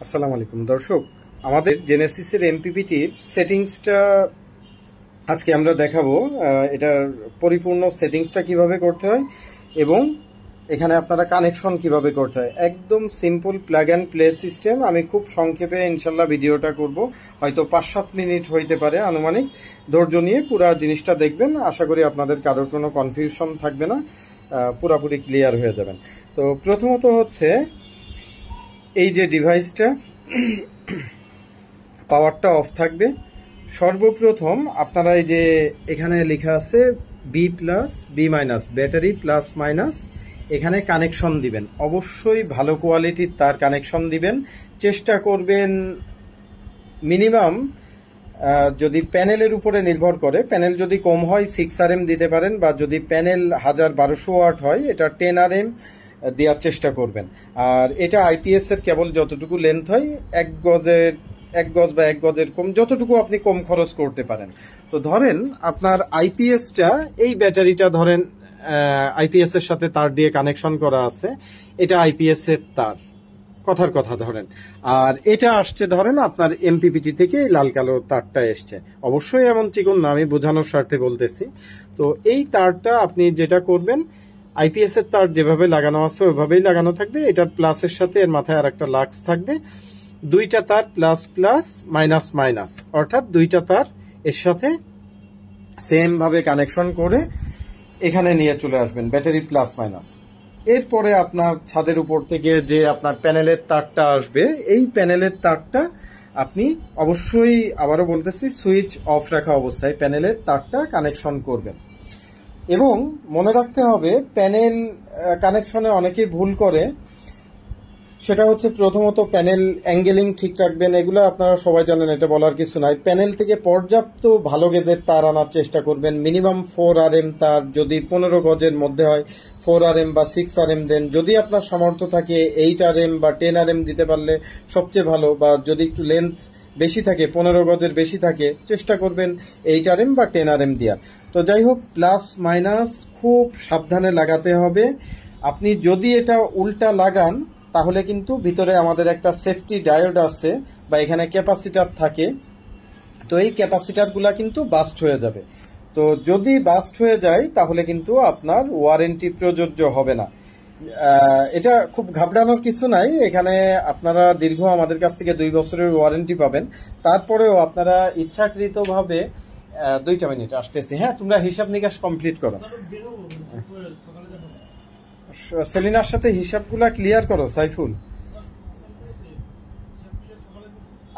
আসসালামু আলাইকুম দর্শক, আমাদের জেনেসিসের এমপিপিটির সেটিংসটা আজকে আমরা দেখাবো। এটার পরিপূর্ণ সেটিংসটা কিভাবে করতে হয় এবং এখানে আপনারা কানেকশন কিভাবে করতে হয়, একদম simple plug and play system. আমি খুব সংক্ষেপে ইনশাল্লাহ ভিডিওটা করব, হয়তো 5-7 মিনিট হইতে পারে আনুমানিক। ধৈর্য নিয়ে পুরো জিনিসটা দেখবেন, আশা করি আপনাদের কারোর কোনো কনফিউশন থাকবে না, পুরোপুরি ক্লিয়ার হয়ে যাবেন। তো প্রথমত হচ্ছে এই যে ডিভাইসটা পাওয়ারটা অফ থাকবে। সর্বপ্রথম আপনারা এই যে এখানে লেখা আছে B plus B minus, battery plus minus, এখানে কানেকশন দিবেন। অবশ্যই ভালো কোয়ালিটির তার কানেকশন দিবেন। চেষ্টা করবেন মিনিমাম, যদি প্যানেলের উপরে নির্ভর করে, প্যানেল যদি কম হয় 6 RM দিতে পারেন, বা যদি প্যানেল 1200 ওয়াট হয় এটা 10 RM দেওয়ার চেষ্টা করবেন। আর এটা আইপিএস এর কেবল যতটুকু লেন্থ হয় 1 গজ বা 1 গজের কম, যতটুকু আপনি কম খরচ করতে পারেন। তো ধরেন আপনার আইপিএসটা, এই ব্যাটারিটা ধরেন আইপিএস এর সাথে তার দিয়ে কানেকশন করা আছে, এটা আইপিএস এর তার, কথার কথা ধরেন। আর এটা আসছে ধরেন আপনার এমপিপিটি থেকে লাল কালো তারটা এসছে, অবশ্যই এমন চিকন না, আমি বোঝানোর স্বার্থে বলতেছি। তো এই তারটা আপনি যেটা করবেন, আইপিএস এর তার যেভাবে লাগানো আছে ওইভাবেই লাগানো থাকবে। এটার প্লাসের সাথে এর মাথায় আর একটা লাক্স থাকবে, দুইটা তার প্লাস প্লাস মাইনাস মাইনাস, অর্থাৎ দুইটা তার এর সাথে সেম ভাবে কানেকশন করে এখানে নিয়ে চলে আসবেন, ব্যাটারি প্লাস মাইনাস। এরপরে আপনার ছাদের উপর থেকে যে আপনার প্যানেলের তারটা আসবে, এই প্যানেলের তারটা আপনি অবশ্যই, আবারও বলতেছি, সুইচ অফ রাখা অবস্থায় প্যানেলের তারটা কানেকশন করবেন। এবং মনে রাখতে হবে, প্যানেল কানেকশনে অনেকেই ভুল করে, সেটা হচ্ছে প্রথমত প্যানেল অ্যাঙ্গেলিং ঠিক রাখবেন। এগুলো আপনারা সবাই জানেন, এটা বলার কিছু নাই। প্যানেল থেকে পর্যাপ্ত ভালো গেজের তার আনার চেষ্টা করবেন, মিনিমাম 4 RM তার, যদি 15 গজের মধ্যে হয় 4 RM বা 6 RM দেন। যদি আপনার সামর্থ্য থাকে 8 RM বা 10 RM দিতে পারলে সবচেয়ে ভালো, বা যদি একটু লেন্থ বেশি থাকে, 15 গজের বেশি থাকে, চেষ্টা করবেন 8 RM বা 10 RM দেওয়ার। তো যাই হোক, প্লাস মাইনাস খুব সাবধানে লাগাতে হবে। আপনি যদি এটা উল্টা লাগান তাহলে কিন্তু ভিতরে আমাদের একটা সেফটি ডায়োড আছে বা এখানে ক্যাপাসিটার থাকে, তো এই ক্যাপাসিটারগুলা কিন্তু বাস্ট হয়ে যাবে। তো যদি বাস্ট হয়ে যায় তাহলে কিন্তু আপনার ওয়ারেন্টি প্রযোজ্য হবে না। এটা খুব ঘাবড়ানোর কিছু নাই, এখানে আপনারা দীর্ঘ আমাদের কাছ থেকে 2 বছরের ওয়ারেন্টি পাবেন। তারপরেও আপনারা ইচ্ছাকৃতভাবে 2টা মিনিট আসতেছি, হ্যাঁ, তোমরা হিসাব নিকাশ কমপ্লিট করো, সেলিনার সাথে হিসাবগুলা ক্লিয়ার করো সাইফুল।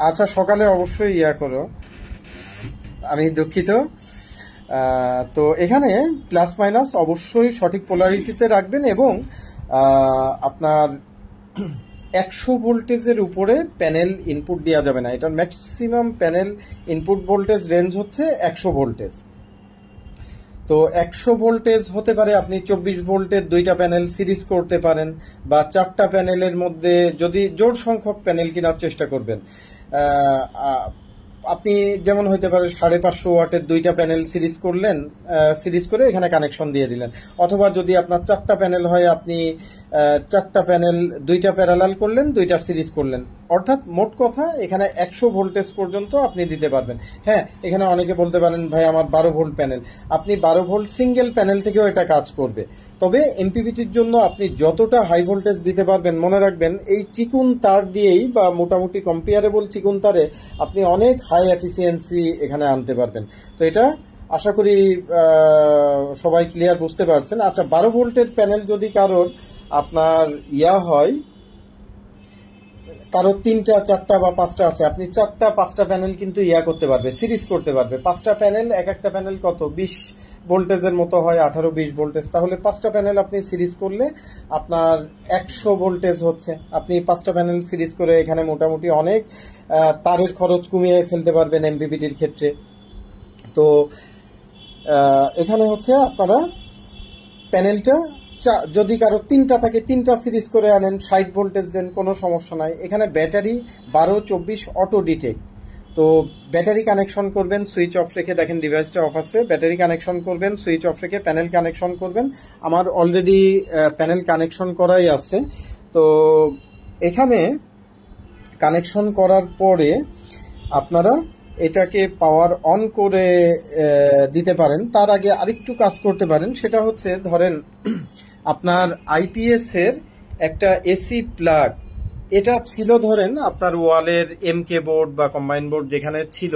আচ্ছা, সকালে অবশ্যই করো, আমি দুঃখিত। তো এখানে প্লাস মাইনাস অবশ্যই সঠিক পোলারিটিতে রাখবেন, এবং আপনার 100 ভোল্টেজের উপরে প্যানেল ইনপুট দেওয়া যাবে না। এটার maximum panel input voltage range হচ্ছে 100 ভোল্টেজ। তো 100 ভোল্টেজ হতে পারে, আপনি 24 ভোল্টের 2টা প্যানেল সিরিজ করতে পারেন, বা 4টা প্যানেলের মধ্যে যদি জোড় সংখ্যক প্যানেল কেনার চেষ্টা করবেন। আপনি যেমন হইতে পারে 550 ওয়াটের 2টা প্যানেল সিরিজ করলেন, সিরিজ করে এখানে কানেকশন দিয়ে দিলেন। অথবা যদি আপনার 4টা প্যানেল হয়, আপনি 4টা প্যানেল 2টা প্যারালাল করলেন, 2টা সিরিজ করলেন। অর্থাৎ মোট কথা এখানে 100 ভোল্টেজ পর্যন্ত আপনি দিতে পারবেন। হ্যাঁ, এখানে অনেকে বলতে পারেন ভাই আমার 12 ভোল্ট প্যানেল, আপনি 12 ভোল্ট সিঙ্গেল প্যানেল থেকেও এটা কাজ করবে। তবে এমপিপিটির জন্য আপনি যতটা হাই ভোল্টেজ দিতে পারবেন, মনে রাখবেন এই চিকুন তার দিয়েই, বা মোটামুটি কম্পেয়ারেবল চিকুন তারে আপনি অনেক হাই এফিসিয়েন্সি এখানে আনতে পারবেন। তো এটা আশা করি সবাই ক্লিয়ার বুঝতে পারছেন। আচ্ছা, 12 ভোল্টের প্যানেল যদি কারোর আপনার হয়, কারো 3টা 4টা বা 5টা আছে, আপনি 4টা 5টা প্যানেল কিন্তু করতে পারবে, সিরিজ করতে পারবে। 5টা প্যানেল, এক একটা প্যানেল কত 20 ভোল্টেজের মতো হয়, 18-20 ভোল্টেজ। তাহলে 5টা প্যানেল আপনি সিরিজ করলে আপনার 100 ভোল্টেজ হচ্ছে। আপনি 5টা প্যানেল সিরিজ করে এখানে মোটামুটি অনেক তারের খরচ কমিয়ে ফেলতে পারবেন এমপিপিটির ক্ষেত্রে। তো এখানে হচ্ছে আপনারা প্যানেলটা যদি কারো 3টা থাকে 3টা সিরিজ করে আনেন, 60 ভোল্টেজ দেন, কোনো সমস্যা নাই। এখানে ব্যাটারি 12-24 অটো ডিটেক্ট। তো ব্যাটারি কানেকশন করবেন সুইচ অফ রেখে, দেখেন ডিভাইসটা অফ আছে, ব্যাটারি কানেকশন করবেন সুইচ অফ রেখে, প্যানেল কানেকশন করবেন। আমার অলরেডি প্যানেল কানেকশন করাই আছে। তো এখানে কানেকশন করার পরে আপনারা এটাকে পাওয়ার অন করে দিতে পারেন। তার আগে আরেকটু কাজ করতে পারেন, সেটা হচ্ছে ধরেন আপনার আইপিএস এর একটা এসি প্লাগ এটা ছিল, ধরেন আপনার ওয়ালের এমকে বোর্ড বা কম্বাইন বোর্ড যেখানে ছিল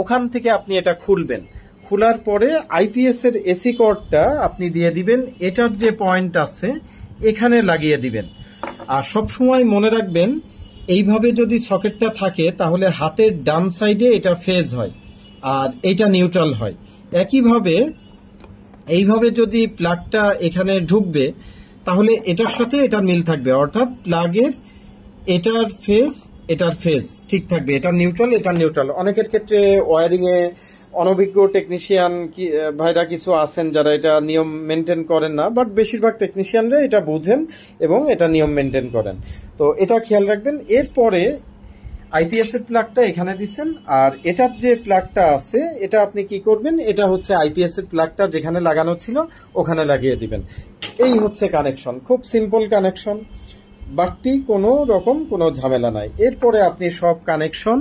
ওখান থেকে আপনি এটা খুলবেন। খোলার পরে আইপিএস এর এসি কর্ডটা আপনি দিয়ে দিবেন, এটার যে পয়েন্ট আছে এখানে লাগিয়ে দিবেন। আর সব সময় মনে রাখবেন এইভাবে যদি সকেটটা থাকে তাহলে হাতের ডান সাইডে এটা ফেজ হয় আর এটা নিউট্রাল হয়। একইভাবে এইভাবে যদি প্লাগটা এখানে ঢুকবে তাহলে এটার সাথে এটার মিল থাকবে, অর্থাৎ প্লাগের এটার ফেজ ঠিক থাকবে, এটা নিউট্রাল এটা নিউট্রাল। অনেকের ক্ষেত্রে ওয়ারিং এ অনভিজ্ঞ টেকনিশিয়ান ভাইরা কিছু আছেন যারা এটা নিয়ম মেনটেন করেন না, বাট বেশিরভাগ টেকনিশিয়ানরা এটা বুঝেন এবং এটা নিয়ম মেনটেন করেন। তো এটা খেয়াল রাখবেন। এরপরে আইপিএস এর প্লাগটা এখানে দিচ্ছেন, আর এটার যে প্লাগটা আছে এটা আপনি কি করবেন, এটা হচ্ছে আইপিএস এর প্লাগটা যেখানে লাগানো ছিল ওখানে লাগিয়ে দিবেন। এই হচ্ছে কানেকশন, খুব সিম্পল কানেকশন, বাড়তি কোনো রকম কোনো ঝামেলা নাই। এরপরে আপনি সব কানেকশন,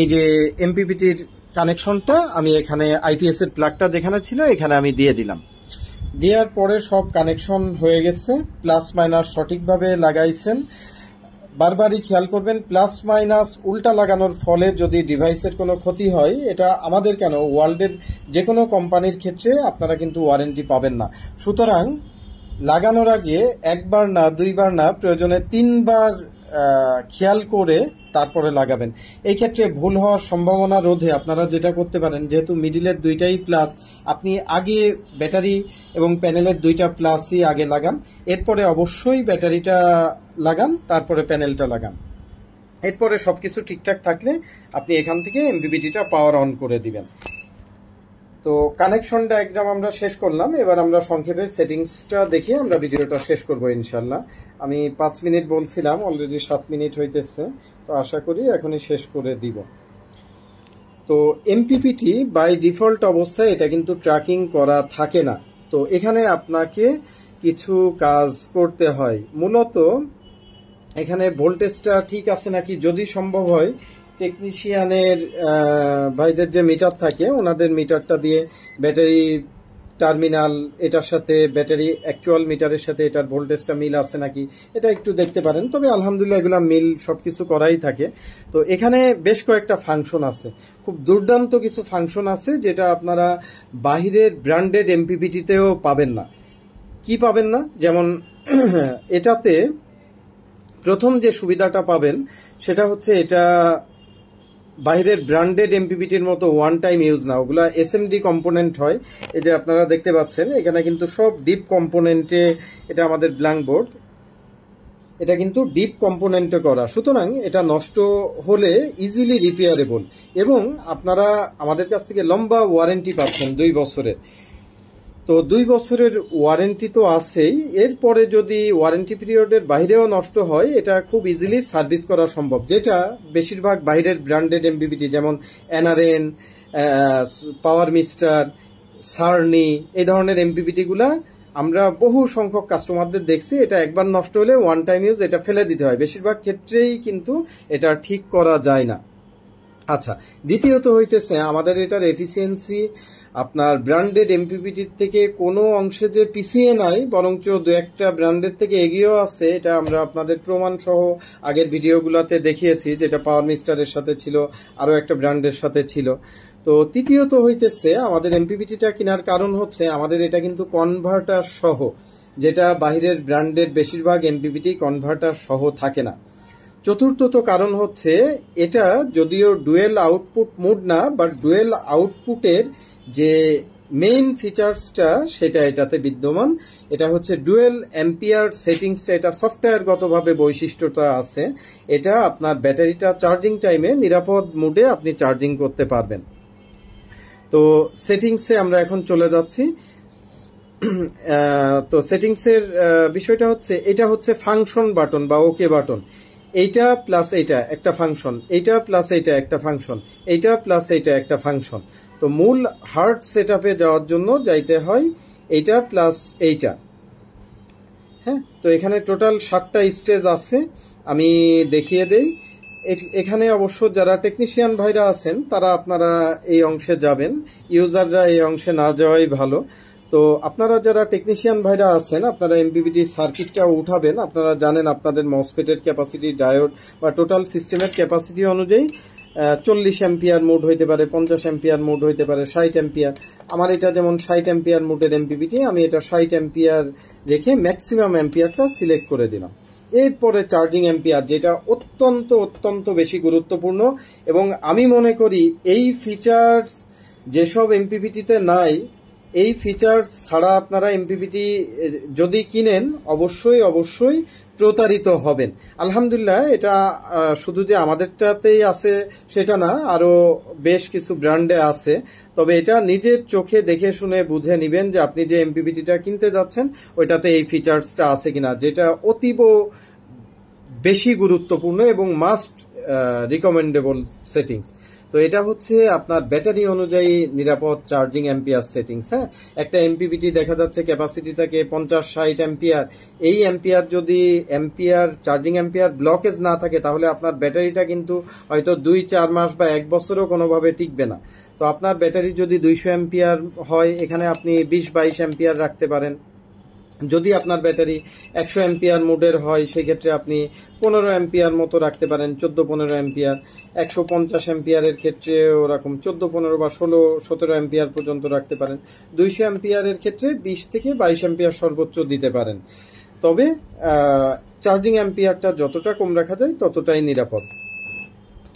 এই যে এমপিপিটির কানেকশনটা আমি এখানে আইপিএস এর প্লাগটা যেখানে ছিল এখানে আমি দিয়ে দিলাম। দেওয়ার পরে সব কানেকশন হয়ে গেছে, প্লাস মাইনাস সঠিকভাবে লাগাইছেন। বারবারই খেয়াল করবেন প্লাস মাইনাস উল্টা লাগানোর ফলে যদি ডিভাইসের কোনো ক্ষতি হয়, এটা আমাদের কেন ওয়ার্ল্ডের যে কোনো কোম্পানির ক্ষেত্রে আপনারা কিন্তু ওয়ারেন্টি পাবেন না। সুতরাং লাগানোর আগে একবার না দুইবার না, প্রয়োজনে 3 বার খেয়াল করে তারপরে লাগাবেন। এই ক্ষেত্রে ভুল হওয়ার সম্ভাবনা রোধে আপনারা যেটা করতে পারেন, যেহেতু মিডিলের দুইটাই প্লাস, আপনি আগে ব্যাটারি এবং প্যানেলের দুইটা প্লাসই আগে লাগান, এরপরে অবশ্যই ব্যাটারিটা লাগান, তারপরে প্যানেলটা লাগান। এরপরে সবকিছু ঠিকঠাক থাকলে আপনি এখান থেকে এমপিপিটিটা পাওয়ার অন করে দিবেন। তো কানেকশন ডায়াগ্রাম আমরা শেষ করলাম, এবার আমরা সংক্ষেপে সেটিংসটা দেখে আমরা ভিডিওটা শেষ করব ইনশাল্লাহ। আমি 5 মিনিট বলছিলাম, অলরেডি 7 মিনিট হইতেছে, তো আশা করি এখনই শেষ করে দিব। তো এমপিপিটি বাই ডিফল্ট অবস্থায় এটা কিন্তু ট্র্যাকিং করা থাকে না, তো এখানে আপনাকে কিছু কাজ করতে হয়। মূলত এখানে ভোল্টেজটা ঠিক আছে নাকি, যদি সম্ভব হয় টেকনিশিয়ানের ভাইদের যে মিটার থাকে ওনাদের মিটারটা দিয়ে ব্যাটারি টার্মিনাল এটার সাথে ব্যাটারি অ্যাকচুয়াল মিটারের সাথে এটার ভোল্টেজটা মিল আছে নাকি এটা একটু দেখতে পারেন। তবে আলহামদুলিল্লাহ এগুলা মিল সবকিছু করাই থাকে। তো এখানে বেশ কয়েকটা ফাংশন আছে, খুব দুর্দান্ত কিছু ফাংশন আছে যেটা আপনারা বাহিরের ব্র্যান্ডেড এমপিপিটিতেও পাবেন না। কি পাবেন না? যেমন এটাতে প্রথম যে সুবিধাটা পাবেন সেটা হচ্ছে এটা বাইরের ব্র্যান্ডেড এমপিপিটির মতো ওয়ান টাইম ইউজ না, ওগুলা এসএমডি কম্পোনেন্ট হয়। এই যে আপনারা দেখতে পাচ্ছেন এখানে কিন্তু সব ডিপ কম্পোনেন্টে, এটা আমাদের ব্ল্যাঙ্ক বোর্ড, এটা কিন্তু ডিপ কম্পোনেন্টে করা, সুতরাং এটা নষ্ট হলে ইজিলি রিপেয়ারেবল এবং আপনারা আমাদের কাছ থেকে লম্বা ওয়ারেন্টি পাচ্ছেন 2 বছরের। তো 2 বছরের ওয়ারেন্টি তো আছেই, এরপরে যদি ওয়ারেন্টি পিরিয়ডের বাইরেও নষ্ট হয় এটা খুব ইজিলি সার্ভিস করা সম্ভব, যেটা বেশিরভাগ বাইরের ব্র্যান্ডেড এমপিপিটি যেমন এনআরএন, পাওয়ার মিস্টার, সার্নি এই ধরনের এমপিপিটি গুলা আমরা বহু সংখ্যক কাস্টমারদের দেখছি এটা একবার নষ্ট হলে ওয়ান টাইম ইউজ, এটা ফেলে দিতে হয়। বেশিরভাগ ক্ষেত্রেই কিন্তু এটা ঠিক করা যায় না। আচ্ছা, দ্বিতীয়ত হইতেছে আমাদের এটার এফিসিয়েন্সি আপনার ব্র্যান্ডেড এমপিপিটির থেকে কোনো অংশে যে পিছিয়ে নাই, বরঞ্চ 2-1টা ব্র্যান্ডের থেকে এগিয়েও আছে। এটা আমরা আপনাদের প্রমাণ সহ আগের ভিডিওগুলোতে দেখিয়েছি, যেটা পাওয়ার মিস্টারের সাথে ছিল, আরো একটা ব্র্যান্ডের সাথে ছিল। তো তৃতীয়ত হইতেছে আমাদের এমপিপিটিটা কেনার কারণ হচ্ছে আমাদের এটা কিন্তু কনভার্টার সহ, যেটা বাহিরের ব্র্যান্ডের বেশিরভাগ এমপিপিটি কনভার্টার সহ থাকে না। চতুর্থত কারণ হচ্ছে এটা যদিও ডুয়েল আউটপুট মোড না, বাট ডুয়েল আউটপুটের যে মেইন ফিচার্সটা সেটা এটাতে বিদ্যমান। এটা হচ্ছে ডুয়েল অ্যাম্পিয়ার সেটিংসটা, এটা সফটওয়্যারগতভাবে বৈশিষ্ট্যটা আছে, এটা আপনার ব্যাটারিটা চার্জিং টাইমে নিরাপদ মোডে আপনি চার্জিং করতে পারবেন। তো সেটিংসে আমরা এখন চলে যাচ্ছি। তো সেটিংসের বিষয়টা হচ্ছে, এটা হচ্ছে ফাংশন বাটন বা ওকে বাটন, এইটা প্লাস এইটা একটা ফাংশন, এইটা প্লাস এইটা একটা ফাংশন, এইটা প্লাস এইটা একটা ফাংশন। তো মূল হার্ড সেটআপে যাওয়ার জন্য যাইতে হয় এইটা প্লাস এইটা। হ্যাঁ, তো এখানে টোটাল 7টা স্টেজ আছে, আমি দেখিয়ে দেই। এখানে অবশ্য যারা টেকনিশিয়ান ভাইরা আছেন তারা আপনারা এই অংশে যাবেন, ইউজাররা এই অংশে না যাওয়াই ভালো। তো আপনারা যারা টেকনিশিয়ান ভাইরা আছেন আপনারা এমপিপিটি সার্কিটটা উঠাবেন। আপনারা জানেন আপনাদের মসফেটের ক্যাপাসিটি, ডায়োড বা টোটাল সিস্টেমের ক্যাপাসিটি অনুযায়ী 40 অ্যাম্পিয়ার মোড হইতে পারে, 50 অ্যাম্পিয়ার মোড হইতে পারে, 60 অ্যাম্পিয়ার। আমার এটা যেমন 60 অ্যাম্পিয়ার মোডের এমপিপিটি, আমি এটা 60 অ্যাম্পিয়ার রেখে ম্যাক্সিমাম অ্যাম্পিয়ারটা সিলেক্ট করে দিলাম। এরপরে চার্জিং অ্যাম্পিয়ার, যেটা অত্যন্ত অত্যন্ত বেশি গুরুত্বপূর্ণ এবং আমি মনে করি এই ফিচার্স যেসব এমপিপিটিতে নাই, এই ফিচার্স ছাড়া আপনারা এমপিপিটি যদি কিনেন অবশ্যই অবশ্যই প্রতারিত হবেন। আলহামদুলিল্লাহ এটা শুধু যে আমাদেরটাতেই আছে সেটা না, আরো বেশ কিছু ব্র্যান্ডে আছে। তবে এটা নিজের চোখে দেখে শুনে বুঝে নিবেন যে আপনি যে এমপিপিটিটা কিনতে যাচ্ছেন ওইটাতে এই ফিচার্সটা আছে কিনা, যেটা অতীব বেশি গুরুত্বপূর্ণ এবং মাস্ট রিকমেন্ডেবল সেটিংস। তো এটা হচ্ছে আপনার ব্যাটারি অনুযায়ী নিরাপদ চার্জিং অ্যাম্পিয়ার সেটিংস। হ্যাঁ, একটা এমপিপিটি দেখা যাচ্ছে ক্যাপাসিটি থাকে 50-60 অ্যাম্পিয়ার। এই অ্যাম্পিয়ার যদি চার্জিং অ্যাম্পিয়ার ব্লকেজ না থাকে তাহলে আপনার ব্যাটারিটা কিন্তু হয়তো 2-4 মাস বা 1 বছরও কোনোভাবে টিকবে না। তো আপনার ব্যাটারি যদি 200 অ্যাম্পিয়ার হয় এখানে আপনি 20-22 অ্যাম্পিয়ার রাখতে পারেন। যদি আপনার ব্যাটারি 100 অ্যাম্পিয়ার মোডের হয় সেক্ষেত্রে আপনি 15 অ্যাম্পিয়ার মতো রাখতে পারেন, 14-15 অ্যাম্পিয়ার। 150 অ্যাম্পিয়ারের ক্ষেত্রে ওরকম 14-15 বা 16-17 অ্যাম্পিয়ার পর্যন্ত রাখতে পারেন। 200 অ্যাম্পিয়ারের ক্ষেত্রে 20-22 অ্যাম্পিয়ার সর্বোচ্চ দিতে পারেন। তবে চার্জিং অ্যাম্পিয়ারটা যতটা কম রাখা যায় ততটাই নিরাপদ।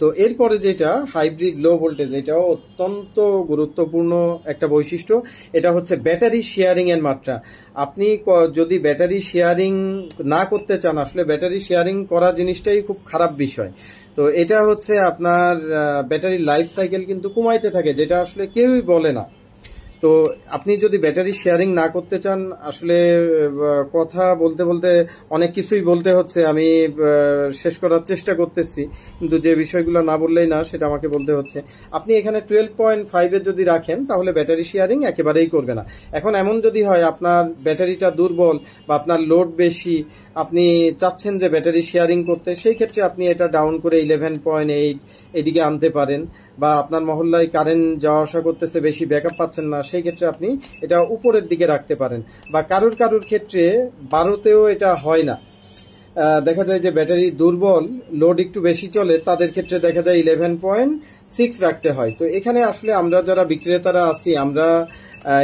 তো এরপরে যেটা হাইব্রিড লো ভোল্টেজ, এটাও অত্যন্ত গুরুত্বপূর্ণ একটা বৈশিষ্ট্য। এটা হচ্ছে ব্যাটারি শেয়ারিং এর মাত্রা। আপনি যদি ব্যাটারি শেয়ারিং না করতে চান, আসলে ব্যাটারি শেয়ারিং করা জিনিসটাই খুব খারাপ বিষয়। তো এটা হচ্ছে আপনার ব্যাটারি লাইফ সাইকেল কিন্তু কমাইতে থাকে, যেটা আসলে কেউই বলে না। তো আপনি যদি ব্যাটারি শেয়ারিং না করতে চান, আসলে কথা বলতে বলতে অনেক কিছুই বলতে হচ্ছে, আমি শেষ করার চেষ্টা করতেছি, কিন্তু যে বিষয়গুলো না বললেই না সেটা আমাকে বলতে হচ্ছে। আপনি এখানে 12.5 এ যদি রাখেন তাহলে ব্যাটারি শেয়ারিং একেবারেই করবে না। এখন এমন যদি হয় আপনার ব্যাটারিটা দুর্বল বা আপনার লোড বেশি, আপনি চাচ্ছেন যে ব্যাটারি শেয়ারিং করতে, সেই ক্ষেত্রে আপনি এটা ডাউন করে 11.8 এদিকে আনতে পারেন। বা আপনার মহল্লায় কারেন্ট যাওয়া আসা করতেছে, বেশি ব্যাকআপ পাচ্ছেন না, সেই ক্ষেত্রে আপনি এটা উপরের দিকে রাখতে পারেন। বা কারুর ক্ষেত্রে 12তেও এটা হয় না, দেখা যায় যে ব্যাটারি দুর্বল, লোড একটু বেশি চলে, তাদের ক্ষেত্রে দেখা যায় 11.6 রাখতে হয়। তো এখানে আসলে আমরা যারা বিক্রেতারা আছি, আমরা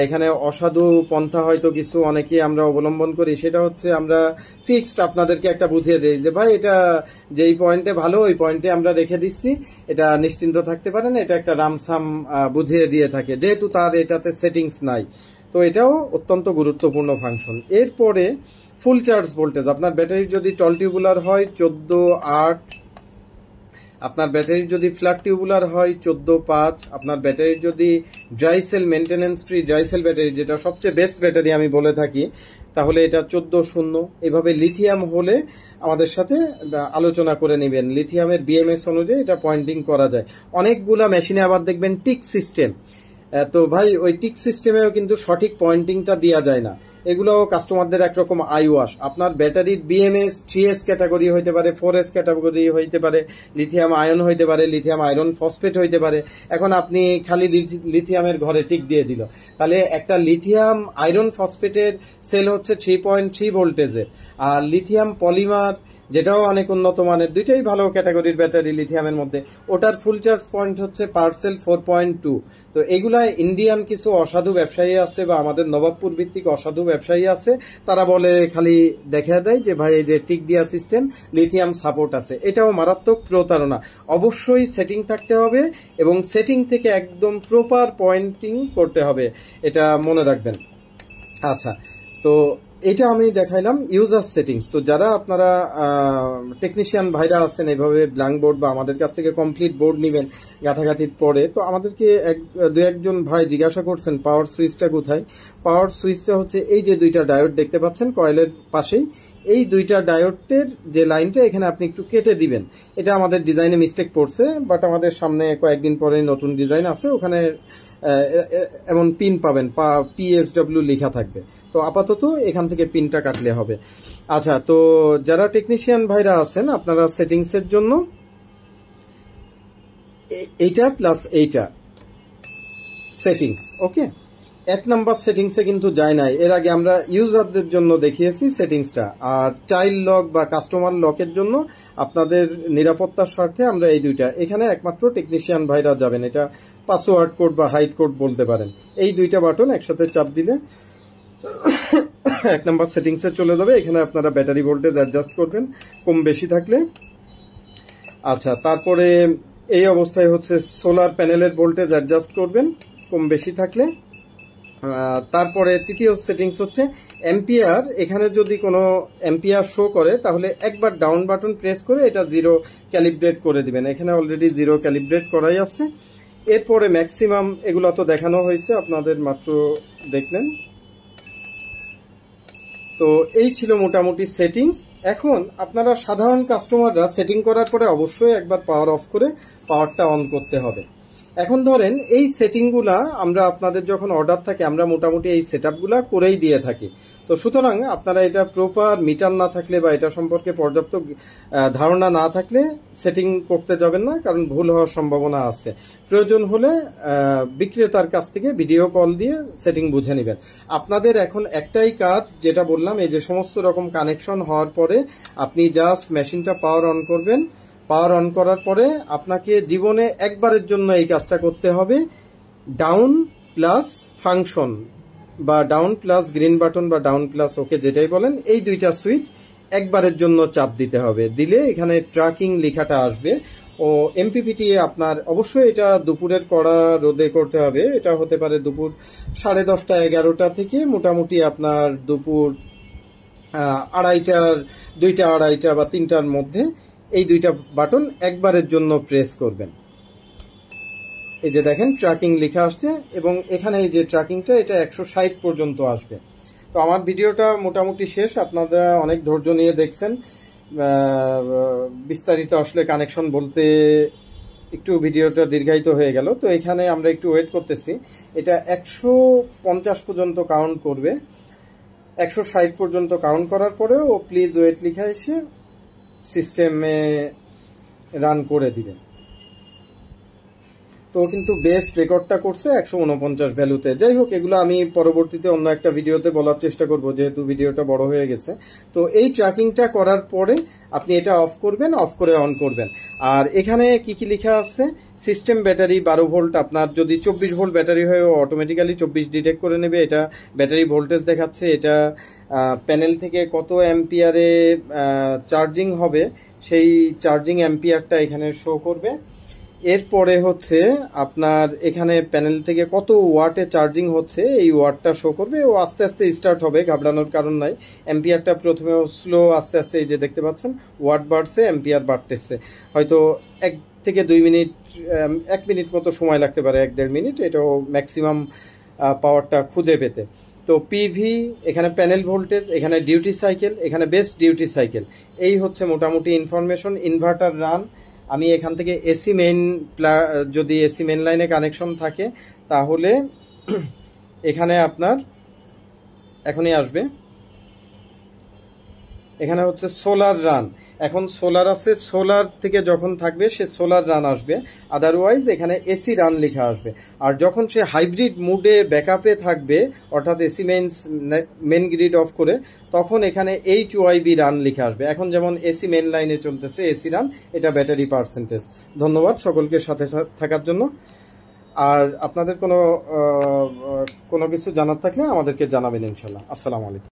এখানে অসাধু পন্থা হয়তো কিছু অনেকেই আমরা অবলম্বন করি। সেটা হচ্ছে আমরা ফিক্সড আপনাদেরকে একটা বুঝিয়ে দেই যে ভাই এটা যেই পয়েন্টে ভালো ওই পয়েন্টে আমরা রেখে দিচ্ছি, এটা নিশ্চিন্ত থাকতে পারেন। এটা একটা রামসাম বুঝিয়ে দিয়ে থাকে, যেহেতু তার এটাতে সেটিংস নাই। তো এটাও অত্যন্ত গুরুত্বপূর্ণ ফাংশন। এরপরে ফুল চার্জ ভোল্টেজ, আপনার ব্যাটারি যদি টল টিউবুলার হয় 14.8, আপনার ব্যাটারির যদি ফ্ল্যাট টিউবুলার হয় 14.5, আপনার ব্যাটারির যদি dry sell maintenance free dry sell battery, যেটা সবচেয়ে বেস্ট ব্যাটারি আমি বলে থাকি, তাহলে এটা 14.0। এভাবে লিথিয়াম হলে আমাদের সাথে আলোচনা করে নেবেন। লিথিয়ামের বিএমএস অনুযায়ী এটা পয়েন্টিং করা যায়। অনেকগুলা মেশিনে আবার দেখবেন টিক সিস্টেম, তো ভাই ওই টিক সিস্টেমেও কিন্তু সঠিক পয়েন্টিংটা দেওয়া যায় না। এগুলো কাস্টমারদের একরকম আই ওয়াশ। আপনার ব্যাটারির বিএমএস 3S ক্যাটাগরি হইতে পারে, 4S ক্যাটাগরি হইতে পারে, লিথিয়াম আয়ন হইতে পারে, লিথিয়াম আয়রন ফসফেট হইতে পারে। এখন আপনি খালি লিথিয়ামের ঘরে টিক দিয়ে দিল, তাহলে একটা লিথিয়াম আয়রন ফসফেটের সেল হচ্ছে 3.3 ভোল্টেজের, আর লিথিয়াম পলিমার যেটাও অনেক উন্নত মানের, দুইটাই ভালো ক্যাটাগরির ব্যাটারি লিথিয়ামের মধ্যে, ওটার ফুল চার্জ পয়েন্ট হচ্ছে পার্সেল 4.2। তো এগুলা ইন্ডিয়ান কিছু অসাধু ব্যবসায়ী আছে বা আমাদের নবাবপুর ভিত্তিক অসাধু ব্যবসায়ী আছে, তারা বলে খালি দেখা দেয় যে ভাই এই যে টিক দিয়া সিস্টেম লিথিয়াম সাপোর্ট আছে। এটাও মারাত্মক প্রতারণা। অবশ্যই সেটিং থাকতে হবে এবং সেটিং থেকে একদম প্রপার পয়েন্টিং করতে হবে, এটা মনে রাখবেন। আচ্ছা, তো এটা আমি দেখাইলাম ইউজার সেটিংস। তো যারা আপনারা টেকনিশিয়ান ভাইরা আছেন এইভাবে ব্ল্যাঙ্ক বোর্ড বা আমাদের কাছ থেকে কমপ্লিট বোর্ড নেবেন গাঁথাগাঁথির পরে, তো আমাদেরকে দু একজন ভাই জিজ্ঞাসা করছেন পাওয়ার সুইচটা কোথায়। পাওয়ার সুইচটা হচ্ছে এই যে দুইটা ডায়োড দেখতে পাচ্ছেন কয়েলের পাশেই, এই দুইটা ডায়োডের যে লাইনটা এখানে আপনি একটু কেটে দিবেন। এটা আমাদের ডিজাইনে মিস্টেক পড়ছে, বাট আমাদের সামনে কয়েকদিন পরে নতুন ডিজাইন আছে, ওখানে এমন পিন পাবেন, PSW লেখা থাকবে। তো আপাতত এখান থেকে পিনটা কাটলে হবে। আচ্ছা, তো যারা টেকনিশিয়ান ভাইরা আছেন আপনারা সেটিংসের জন্য এইটা প্লাস এইটা সেটিংস। ওকে, 1 নাম্বার সেটিংসে কিন্তু যায় নাই, এর আগে আমরা ইউজারদের জন্য দেখিয়েছি সেটিংসটা। আর চাইল্ড লক বা কাস্টমার লকের জন্য আপনাদের নিরাপত্তার স্বার্থে আমরা এই দুইটা, এখানে একমাত্র টেকনিশিয়ান ভাইরা যাবেন, এটা পাসওয়ার্ড কোড বা হাইড কোড বলতে পারেন। এই দুইটা বাটন একসাথে চাপ দিলে 1 নাম্বার সেটিংসে চলে যাবে। এখানে আপনারা ব্যাটারি ভোল্টেজ অ্যাডজাস্ট করবেন কম বেশি থাকলে। আচ্ছা, তারপরে এই অবস্থায় হচ্ছে সোলার প্যানেলের ভোল্টেজ অ্যাডজাস্ট করবেন কম বেশি থাকলে। তারপরে তৃতীয় সেটিংস হচ্ছে এম্পিয়ার। এখানে যদি কোনো এম্পিয়ার শো করে তাহলে একবার ডাউন বাটন প্রেস করে এটা 0 ক্যালিব্রেট করে দিবেন। এখানে অলরেডি 0 ক্যালিব্রেট করাই আছে। এরপরে ম্যাক্সিমাম এগুলো তো দেখানো হয়েছে, আপনাদের মাত্র দেখলেন। তো এই ছিল মোটামুটি সেটিংস। এখন আপনারা সাধারণ কাস্টমাররা সেটিং করার পরে অবশ্যই একবার পাওয়ার অফ করে পাওয়ারটা অন করতে হবে। এখন ধরেন এই সেটিংগুলা আমরা আপনাদের যখন অর্ডার থাকে আমরা মোটামুটি এই সেটআপগুলা করেই দিয়ে থাকি। তো সুতরাং আপনারা এটা প্রপার মিটার না থাকলে বা এটা সম্পর্কে পর্যাপ্ত ধারণা না থাকলে সেটিং করতে যাবেন না, কারণ ভুল হওয়ার সম্ভাবনা আছে। প্রয়োজন হলে বিক্রেতার কাছ থেকে ভিডিও কল দিয়ে সেটিং বুঝে নেবেন। আপনাদের এখন একটাই কাজ, যেটা বললাম, এই যে সমস্ত রকম কানেকশন হওয়ার পরে আপনি জাস্ট মেশিনটা পাওয়ার অন করবেন। পাওয়ার অন করার পরে আপনাকে জীবনে একবারের জন্য এই কাজটা করতে হবে, ডাউন প্লাস ফাংশন বা ডাউন প্লাস গ্রিন বাটন বা ডাউন প্লাস ওকে যেটাই বলেন, এই দুইটা সুইচ একবারের জন্য চাপ দিতে হবে। দিলে এখানে ট্র্যাকিং লেখাটা আসবে। ও এমপিপিটি আপনার অবশ্যই এটা দুপুরের কড়া রোদে করতে হবে। এটা হতে পারে দুপুর 10:30 11টা থেকে মোটামুটি আপনার দুপুর 2:30 2:30 বা 3টার মধ্যে এই দুইটা বাটন একবারের জন্য প্রেস করবেন। এই যে দেখেন ট্র্যাকিং লেখা আসছে এবং এখানে এই যে ট্র্যাকিংটা এটা 160 পর্যন্ত আসবে। তো আমার ভিডিওটা মোটামুটি শেষ, আপনারা অনেক ধৈর্য নিয়ে দেখছেন। বিস্তারিত আসলে কানেকশন বলতে একটু ভিডিওটা দীর্ঘায়িত হয়ে গেল। তো এখানে আমরা একটু ওয়েট করতেছি, এটা 150 পর্যন্ত কাউন্ট করবে। 160 পর্যন্ত কাউন্ট করার পরেও ও প্লিজ ওয়েট লেখা এসে সিস্টেমে রান করে দিবেন। তো কিন্তু বেস্ট রেকর্ডটা করছে 149 ভ্যালুতে। যাই হোক, এগুলো আমি পরবর্তীতে অন্য একটা ভিডিওতে বলার চেষ্টা করব, যেহেতু ভিডিওটা বড় হয়ে গেছে। তো এই ট্র্যাকিংটা করার পরে আপনি এটা অফ করবেন, অফ করে অন করবেন। আর এখানে কি কি লেখা আছে, সিস্টেম ব্যাটারি 12 ভোল্ট। আপনার যদি 24 ভোল্ট ব্যাটারি হয় অটোমেটিক্যালি 24 ডিটেক্ট করে নেবে। এটা ব্যাটারি ভোল্টেজ দেখাচ্ছে। এটা প্যানেল থেকে কত অ্যাম্পিয়ারে চার্জিং হবে সেই চার্জিং অ্যাম্পিয়ারটা এখানে শো করবে। এরপরে হচ্ছে আপনার এখানে প্যানেল থেকে কত ওয়াটে চার্জিং হচ্ছে এই ওয়াটটা শো করবে। ও আস্তে আস্তে স্টার্ট হবে, ঘাবড়ানোর কারণ নাই। অ্যাম্পিয়ারটা প্রথমে স্লো, আস্তে আস্তে এই যে দেখতে পাচ্ছেন ওয়াট বাড়ছে, অ্যাম্পিয়ার বাড়তেছে। হয়তো 1 থেকে 2 মিনিট, 1 মিনিট মতো সময় লাগতে পারে, 1-1.5 মিনিট, এটাও ম্যাক্সিমাম পাওয়ারটা খুঁজে পেতে। তো পিভি, এখানে প্যানেল ভোল্টেজ, এখানে ডিউটি সাইকেল, এখানে বেস্ট ডিউটি সাইকেল। এই হচ্ছে মোটামুটি ইনফরমেশন। ইনভার্টার রান, আমি এখান থেকে এসি মেইন, যদি এসি মেইন লাইনে কানেকশন থাকে তাহলে এখানে আপনার এখনই আসবে। এখানে হচ্ছে সোলার রান, এখন সোলার আছে, সোলার থেকে যখন থাকবে সে সোলার রান আসবে, আদারওয়াইজ এখানে এসি রান লেখা আসবে। আর যখন সে হাইব্রিড মুডে ব্যাকআপে থাকবে, অর্থাৎ এসি মেন গ্রিড অফ করে, তখন এখানে HYB রান লেখা আসবে। এখন যেমন এসি মেন লাইনে চলতেছে এসি রান, এটা ব্যাটারি পার্সেন্টেজ। ধন্যবাদ সকলকে সাথে থাকার জন্য। আর আপনাদের কোনো কিছু জানার থাকলে আমাদেরকে জানাবেন ইনশাল্লাহ। আসসালামু আলাইকুম।